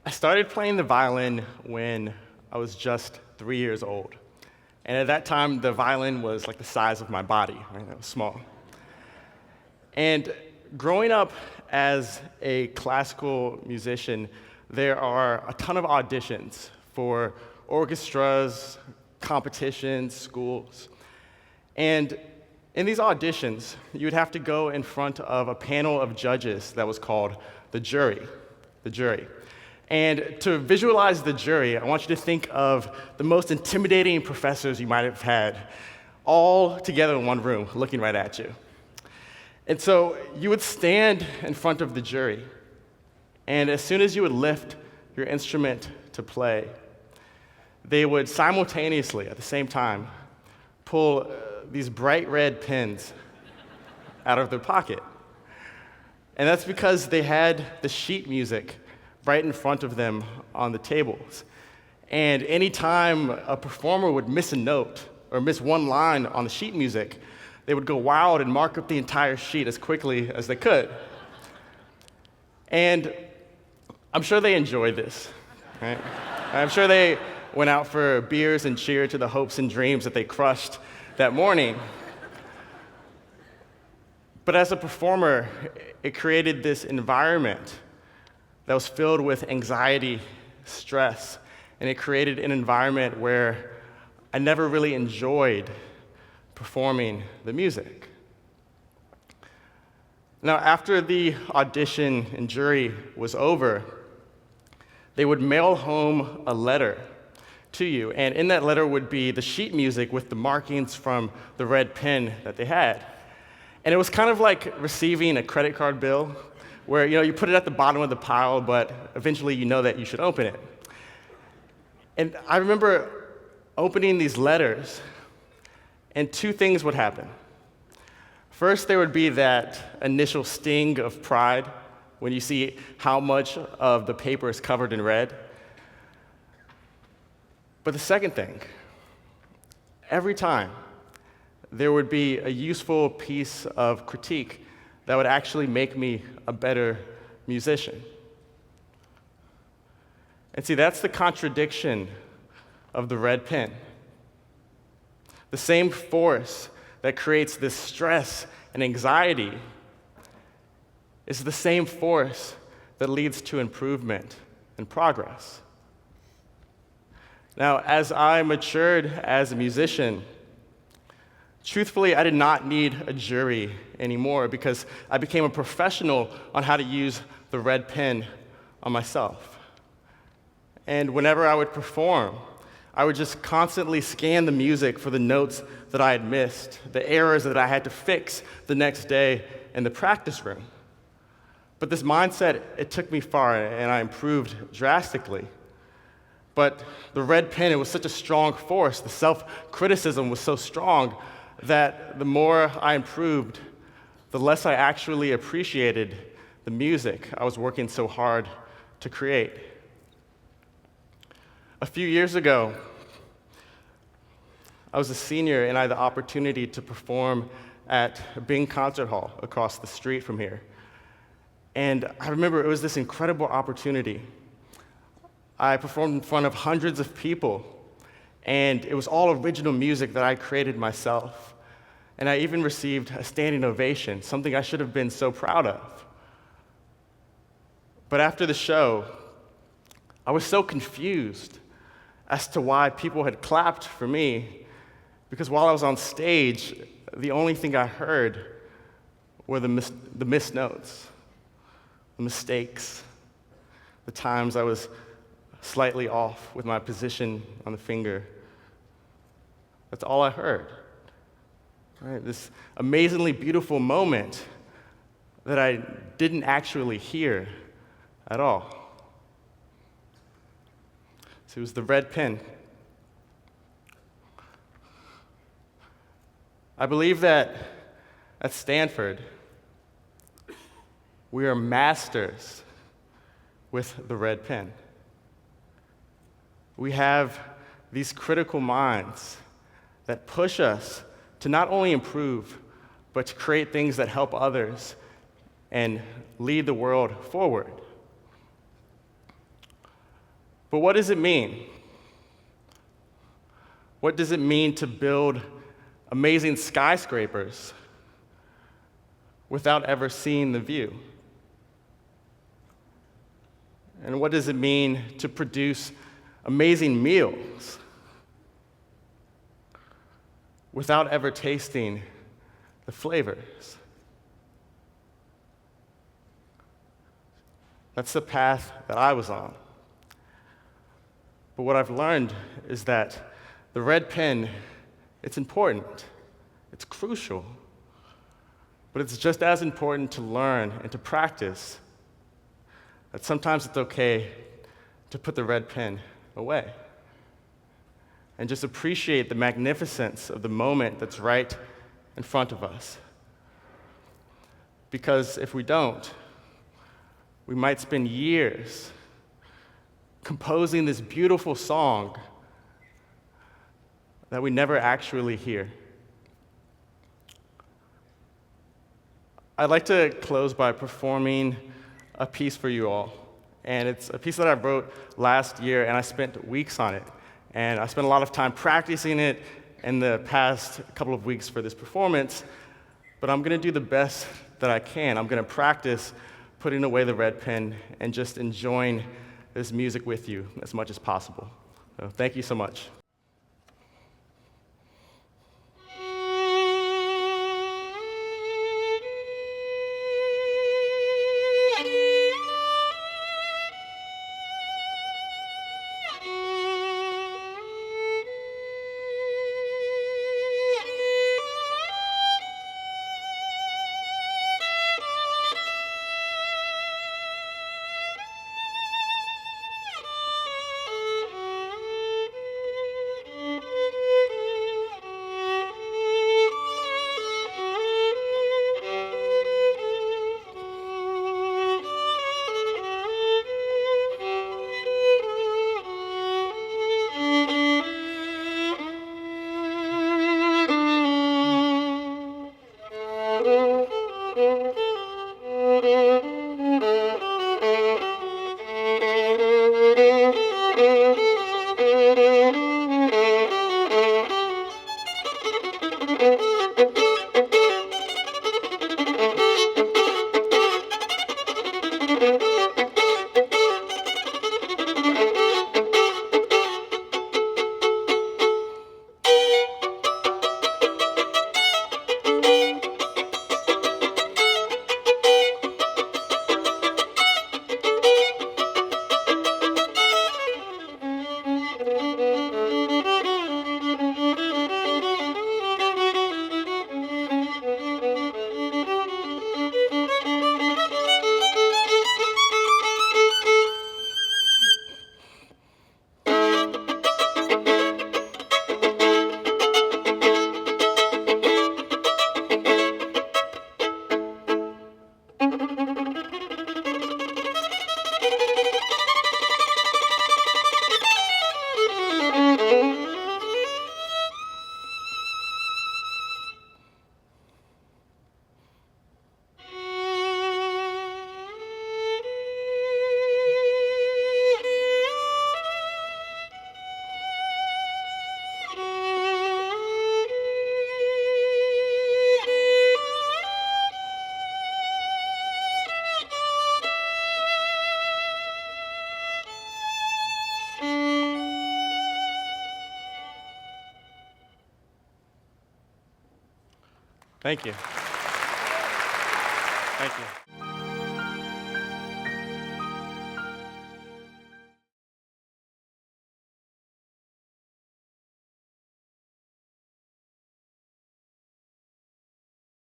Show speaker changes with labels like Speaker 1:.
Speaker 1: I started playing the violin when I was just 3 years old. And at that time, the violin was like the size of my body, right? That was small. And growing up as a classical musician, there are a ton of auditions for orchestras, competitions, schools. And in these auditions, you would have to go in front of a panel of judges that was called the jury. And to visualize the jury, I want you to think of the most intimidating professors you might have had all together in one room looking right at you. And so you would stand in front of the jury, and as soon as you would lift your instrument to play, they would simultaneously, at the same time, pull these bright red pins out of their pocket. And that's because they had the sheet music right in front of them on the tables. And anytime a performer would miss a note or miss one line on the sheet music, they would go wild and mark up the entire sheet as quickly as they could. And I'm sure they enjoyed this, right? I'm sure they went out for beers and cheered to the hopes and dreams that they crushed that morning. But as a performer, it created this environment that was filled with anxiety, stress, and it created an environment where I never really enjoyed performing the music. Now, after the audition and jury was over, they would mail home a letter to you, and in that letter would be the sheet music with the markings from the red pen that they had. And it was kind of like receiving a credit card bill, where you put it at the bottom of the pile, but eventually you know that you should open it. And I remember opening these letters, and two things would happen. First, there would be that initial sting of pride when you see how much of the paper is covered in red. But the second thing, every time there would be a useful piece of critique that would actually make me a better musician. And see, that's the contradiction of the red pen. The same force that creates this stress and anxiety is the same force that leads to improvement and progress. Now, as I matured as a musician, truthfully, I did not need a jury anymore because I became a professional on how to use the red pen on myself. And whenever I would perform, I would just constantly scan the music for the notes that I had missed, the errors that I had to fix the next day in the practice room. But this mindset, it took me far, and I improved drastically. But the red pen, it was such a strong force. The self-criticism was so strong that the more I improved, the less I actually appreciated the music I was working so hard to create. A few years ago, I was a senior and I had the opportunity to perform at Bing Concert Hall across the street from here. And I remember it was this incredible opportunity. I performed in front of hundreds of people, and it was all original music that I created myself. And I even received a standing ovation, something I should have been so proud of. But after the show, I was so confused as to why people had clapped for me, because while I was on stage, the only thing I heard were the missed notes, the mistakes, the times I was slightly off with my position on the finger. That's all I heard. Right? This amazingly beautiful moment that I didn't actually hear at all. So it was the red pen. I believe that at Stanford, we are masters with the red pen. We have these critical minds that push us to not only improve, but to create things that help others and lead the world forward. But what does it mean? What does it mean to build amazing skyscrapers without ever seeing the view? And what does it mean to produce amazing meals without ever tasting the flavors? That's the path that I was on. But what I've learned is that the red pen, it's important, it's crucial, but it's just as important to learn and to practice that sometimes it's okay to put the red pen away and just appreciate the magnificence of the moment that's right in front of us. Because if we don't, we might spend years composing this beautiful song that we never actually hear. I'd like to close by performing a piece for you all. And it's a piece that I wrote last year, and I spent weeks on it. And I spent a lot of time practicing it in the past couple of weeks for this performance, but I'm gonna do the best that I can. I'm gonna practice putting away the red pen and just enjoying this music with you as much as possible. So thank you so much. Thank you. Thank you.